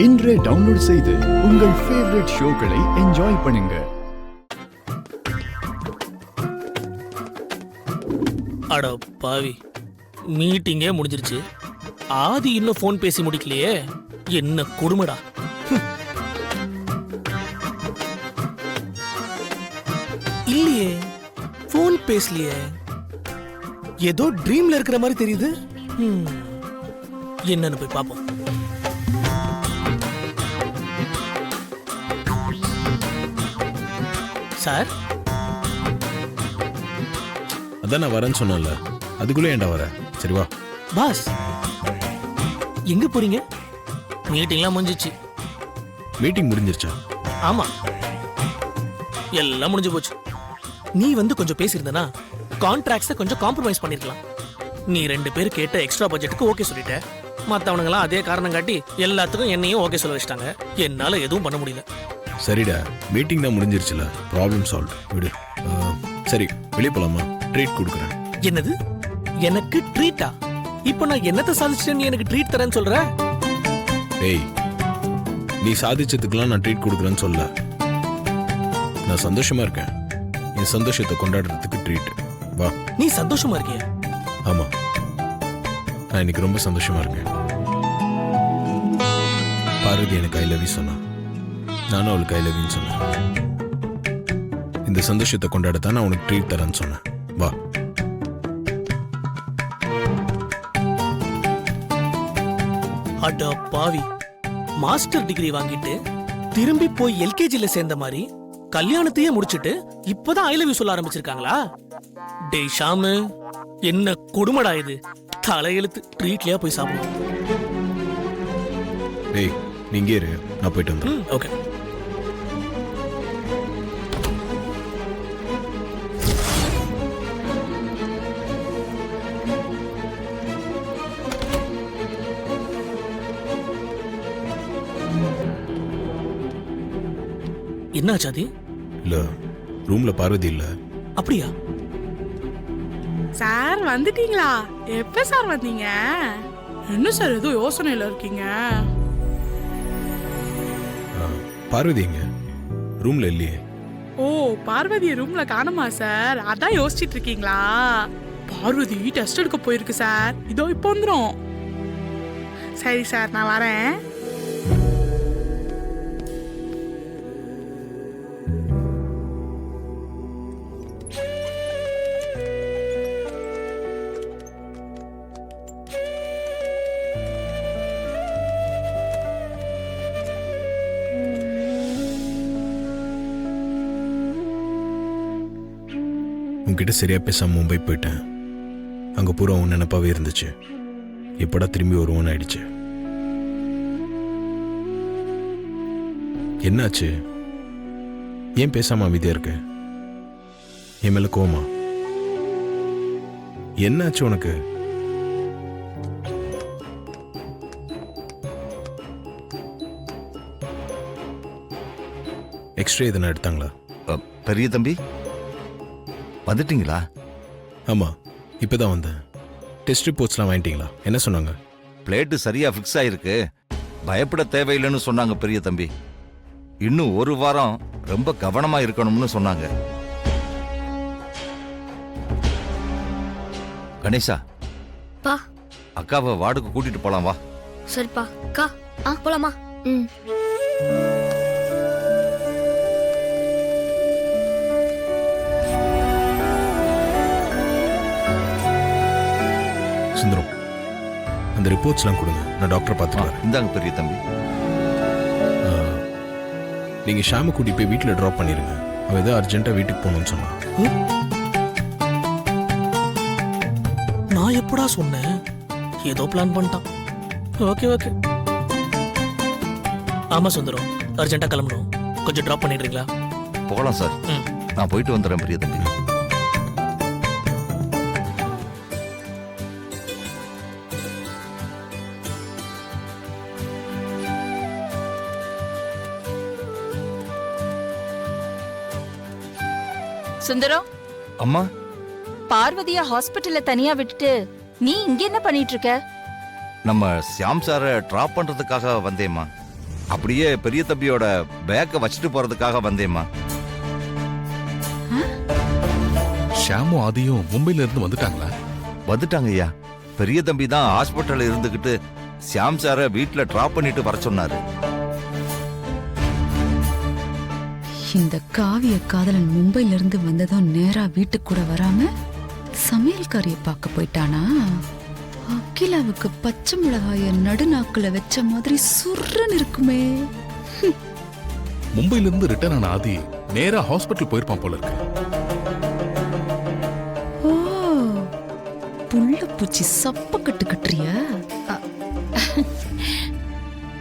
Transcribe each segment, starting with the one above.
இன்றே டவுன்லோட் செய்து உங்கள் ஃபேவரட் ஷோக்களை என்ஜாய் பண்ணுங்க. அட பாவி, மீட்டிங்கே முடிஞ்சிருச்சு. ஆதி இன்னும் ஃபோன் பேசி முடிக்கலையே, என்ன கொடுமைடா. இல்லையே, ஃபோன் பேசலையே, ஏதோ ட்ரீம்ல இருக்கிற மாதிரி தெரியுது. என்னன்னு போய் பாப்போம். சார், அதான் நான் வரேன்னு சொன்னேன்ல, அதுக்குள்ளே ஏன்டா வர? சரி வா. பாஸ், எங்க போறீங்க? மீட்டிங்லாம் முடிஞ்சிச்சு. மீட்டிங் முடிஞ்சிருச்சா? ஆமா, எல்லாம் முடிஞ்சு போச்சு. நீ வந்து கொஞ்சம் பேசியிருந்தனா கான்ட்ராக்ட்ஸை கொஞ்சம் காம்ப்ரமைஸ் பண்ணிருக்கலாம். நீ 2 பேர் கேட்ட எக்ஸ்ட்ரா பட்ஜெட்டுக்கு ஓகே சொல்லிட்ட. மற்றவனுங்களாம் அதே காரணம் காட்டி எல்லாத்துக்கும் என்னையும் ஓகே சொல்ல வச்சிட்டாங்க. என்னால எதுவும் பண்ண முடியல. சரிடா, மீட்டிங் தான் முடிஞ்சிருச்சுல, ப்ராப்ளம் சால்வ். விடு. சரி, வெளியே போலாமா? ட்ரீட் கொடுக்குறேன். என்னது, எனக்கு ட்ரீட்டா? இப்போ நான் என்னத்தை சாதிச்சிட்டேன் நீ எனக்கு ட்ரீட் தரேன்னு சொல்ற? ஏய், நீ சாதிச்சதுக்கெல்லாம் நான் ட்ரீட் கொடுக்குறேன்னு சொல்ல. நான் சந்தோஷமா இருக்கேன். என் சந்தோஷத்தை கொண்டாடுறதுக்கு ட்ரீட். வா. நீ சந்தோஷமா இருக்கிய? ஆமா, நான் இன்னைக்கு ரொம்ப சந்தோஷமா இருக்கேன். பார்வதி எனக்கு ஐ லவ் யூ சொன்னா, நானும் அவளுக்கு ஐ லவ் யூன்னு சொன்னேன். இந்த சந்தோஷத்தை கொண்டாடத்தான் நான் உனக்கு ட்ரீட் தரேன்னு சொன்னேன். வா. அட பாவி, மாஸ்டர் டிகிரி வாங்கிட்டு திரும்பி போய் எல்கேஜில சேர்ந்த மாதிரி கல்யாணத்தையே முடிச்சிட்டு இப்பதான் ஐ லவ் யூ சொல்ல ஆரம்பிச்சிருக்காங்களா? டேய் ஷாமு, என்ன கொடுமடா இது. தலையெழுத்து. ட்ரீட்லயா போய் சாப்பிடுவோம். டேய், நீங்க இரு, நான் போயிட்டு வந்துடுறேன். ஓகே. என்ன ஆச்சாதி? இல்ல, ரூம்ல பார்வதி இல்ல. அப்படியா? சார் வந்துட்டீங்களா? எப்ப சார் வந்தீங்க? என்ன சார் ஏதோ யோசனையில இருக்கீங்க? பார்வதி எங்க? ரூம்ல இல்லையே. ஓ, பார்வதி ரூம்ல காணுமா சார்? அதான் யோசிச்சிட்டு இருக்கீங்களா? பார்வதி டெஸ்ட் எடுக்க போயிருக்கு சார். இதோ இப்போ வந்துரும். சரி சார், நான் வரேன். உன்கிட்ட சரியா பேசாம மும்பை போயிட்டேன். அங்க பூரா உன் நினைப்பாவே இருந்துச்சு. எப்படா திரும்பி வருவோன்னு ஆயிடுச்சு. என்னாச்சு? ஏன் பேசாம அமைதியா இருக்க? என் மேல கோவமா? என்னாச்சு உனக்கு? எக்ஸ்ரே எதனா எடுத்தாங்களா? பெரிய தம்பி வந்துட்டீங்களா? ஆமா, இப்பதான் வந்தேன். டெஸ்ட் ரிப்போர்ட்ஸ்லாம் வாங்கிட்டீங்களா? என்ன சொன்னாங்க? பிளேட்டு சரியா ஃபிக்ஸ் ஆயிருக்கு, பயப்பட தேவையில்லைன்னு சொன்னாங்க பெரிய தம்பி. இன்னும் 1 வாரம் ரொம்ப கவனமா இருக்கணும்னு சொன்னாங்க. கணேசா, பா, அக்காவை வார்டுக்கு கூட்டிட்டு போலாம் வா. சரிப்பா. அக்கா, போலாமா? சுந்தரம், அந்த ரிப்போர்ட்ஸ்லாம் கொடுங்க, நான் டாக்டரை பார்த்துட்டு. இந்தாங்க பெரிய தம்பி. நீங்க ஷாம கூட்டி போய் வீட்டில் ட்ராப் பண்ணிருங்க. அவன் ஏதோ அர்ஜென்ட்டா வீட்டுக்கு போகணும்னு சொன்னான். நான் எப்படா சொன்னேன்? ஏதோ பிளான் பண்ணிட்டான். Okay okay. ஆமா சுந்தரம், அர்ஜென்ட்டா கிளம்பணும். கொஞ்சம் ட்ராப் பண்ணிடுறீங்களா? போகலாம் சார். நான் போயிட்டு வந்துடுறேன் பெரிய தம்பி. சுந்தரம், அம்மா, பார்வதியா ஹாஸ்பிட்டல்ல தனியா விட்டுட்டு நீ இங்க என்ன பண்ணிட்டு இருக்க? நம்ம சியாம் சாரை டிராப் பண்றதுக்காக வந்தேம்மா. அப்படியே பெரிய தம்பியோட பேக்கை வச்சுட்டு போறதுக்காக வந்தேம்மா. ஷாமும் ஆதியும் மும்பைல இருந்து வந்துட்டாங்களா? வந்துட்டாங்க ஐயா. பெரிய தம்பி தான் ஹாஸ்பிட்டல்ல இருந்துகிட்டு சியாம் சாரை வீட்டுல டிராப் பண்ணிட்டு வர சொன்னாரு. இந்த காவிய காதலன் மும்பைல இருந்து வந்ததும் நேரா வீட்டுக்கு கூட வராம சமையல்காரிய பார்க்க போயிட்டானா? அகிலாவுக்கு பச்சை மிளகாய நடுநாக்குல வச்ச மாதிரி சுர்ரன் இருக்குமே. மும்பைல இருந்து ரிட்டர்ன் ஆன ஆதி நேரா ஹாஸ்பிட்டல் போயிருப்பான் போல இருக்கு. ஓ, புள்ள பூச்சி சப்ப கட்டு கட்டுறிய?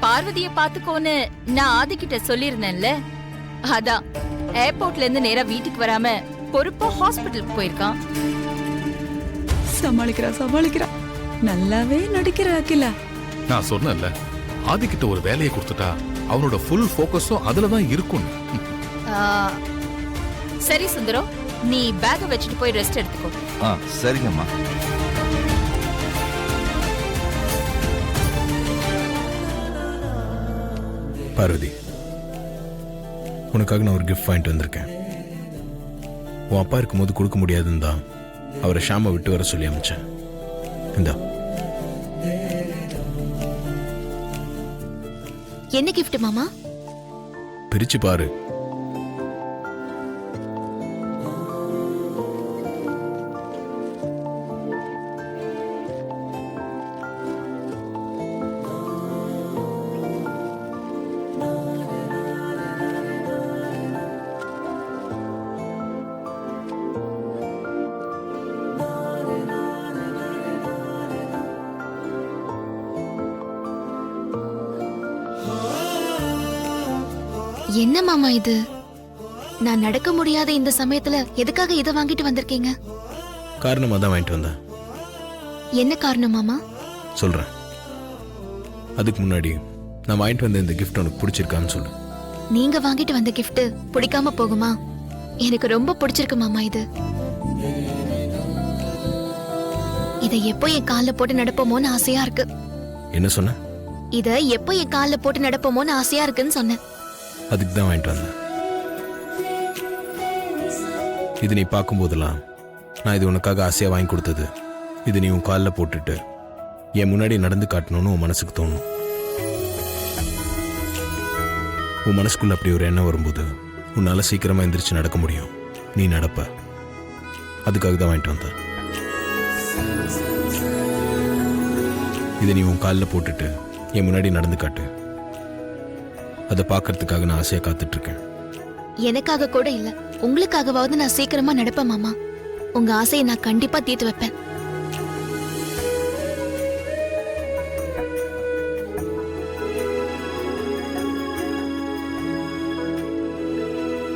பார்வதிய பாத்துக்கோன்னு நான் ஆதிக்கிட்ட சொல்லியிருந்தேன்ல, அதான் ஏர்போர்ட்ல இருந்து நேரா வீட்டுக்கு வராம பொறுப்பா ஹாஸ்பிட்டலுக்கு போயிருக்கான். சமாளிக்கிறா நல்லாவே நடிக்கிற அகிலா. நான் சொன்னேன்ல, ஆதி கிட்ட ஒரு வேலையை கொடுத்துட்டா அவனோட ஃபுல் ஃபோக்கஸும் அதுல தான் இருக்கும். ஆ, சரி சுந்தரம், நீ பேக்க வச்சுட்டு போய் ரெஸ்ட் எடுத்துக்கோ. சரிங்கம்மா. பார்வதி, உனக்காக நான் ஒரு கிஃப்ட் வாங்கிட்டு வந்திருக்கேன். உன் அப்பா இருக்கும்போது கொடுக்க முடியாதுன்னு தான் அவரை ஷாமை விட்டு வர சொல்லி அமைச்சேன். இந்தா. என்ன கிஃப்ட் மாமா? பிரிச்சு பாரு. என்ன மாமா இது? நான் நடக்க முடியாத இந்த சமயத்துல எதுக்காக இதை வாங்கிட்டு வந்திருக்கீங்க? காரணமாக தான் வாங்கிட்டு வந்தேன். என்ன காரணம் மாமா? சொல்றேன். அதுக்கு முன்னாடி நான் வாங்கிட்டு வந்த இந்த கிஃப்ட் உனக்கு பிடிச்சிருக்கான்னு சொல்லு. நீங்க வாங்கிட்டு வந்த கிஃப்ட் பிடிக்காம போகுமா? எனக்கு ரொம்ப பிடிச்சிருக்கு மாமா இது. இதை எப்போ என் கால்ல போட்டு நடப்போமோன்னு ஆசையா இருக்கு. என்ன சொன்ன? இத எப்போ என் கால்ல போட்டு நடப்போமோன்னு ஆசையா இருக்குன்னு சொன்னேன். அதுக்கு தான் வாங்கிட்டு வந்தேன். இது நீ பார்க்கும்போதெல்லாம் நான் இது உனக்காக ஆசையாக வாங்கி கொடுத்தது. இது நீ உன் காலில் போட்டுட்டு என் முன்னாடி நடந்து காட்டணும்னு உன் மனசுக்கு தோணும். உன் மனசுக்குள்ள அப்படி ஒரு எண்ணம் வரும்போது உன்னால் சீக்கிரமாக எந்திரிச்சு நடக்க முடியும். நீ நடப்ப. அதுக்காக தான் வாங்கிட்டு வந்தேன். இதை நீ உன் காலில் போட்டுட்டு என் முன்னாடி நடந்து காட்டு. அதை பார்க்கறதுக்காக நான் ஆசையாக காத்துட்டு இருக்கேன். எனக்காக கூட இல்ல, உங்களுக்காகவாவது நான் சீக்கிரமா நடப்பேன் மாமா. உங்க ஆசையை நான் கண்டிப்பா தீர்த்து வைப்பேன்.